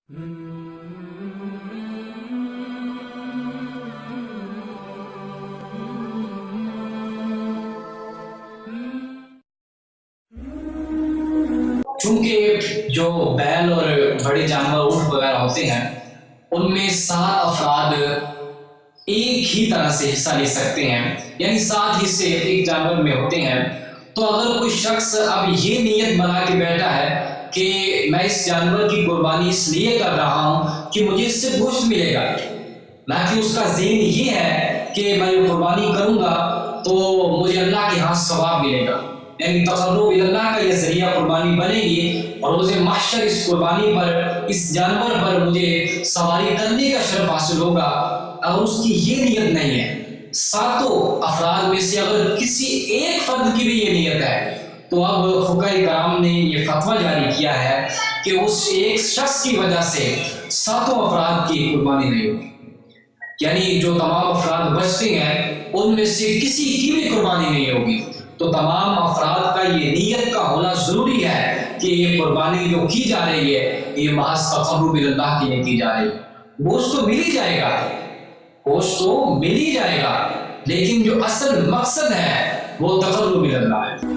چونکہ جو بیل اور بڑے جانور اونٹ وغیرہ ہوتے ہیں ان میں 7 افراد ایک ہی طرح سے حصہ لے سکتے ہیں، یعنی 7 حصے ایک جانور میں ہوتے ہیں۔ تو اگر کوئی شخص اب یہ نیت بنا کے بیٹھا ہے کہ میں اس جانور کی قربانی اس لیے کر رہا ہوں کہ مجھے اس سے گوشت ملے گا، نہ کہ اس کا ذہن یہ ہے کہ میں یہ قربانی کروں گا تو مجھے اللہ کے ہاں ثواب ملے گا، یعنی تقرب اللہ کا یہ ذریعہ قربانی بنے گی اور روز محشر اس قربانی پر، اس جانور پر مجھے سواری کرنے کا شرف حاصل ہوگا۔ اگر اس کی یہ نیت نہیں ہے، 7 افراد میں سے اگر کسی ایک فرد کی بھی یہ نیت ہے تو اب فقہاء کرام نے یہ فتویٰ جاری کیا ہے کہ اس ایک شخص کی وجہ سے 7 افراد کی قربانی نہیں ہوگی، یعنی جو تمام افراد بچتے ہیں ان میں سے کسی کی بھی قربانی نہیں ہوگی۔ تو تمام افراد کا یہ نیت کا ہونا ضروری ہے کہ یہ قربانی جو کی جا رہی ہے یہ محض تقرب اللہ کے لیے کی جا رہی ہے۔ گوشت تو مل ہی جائے گا، گوشت تو مل ہی جائے گا، لیکن جو اصل مقصد ہے وہ تقرب اللہ ہے۔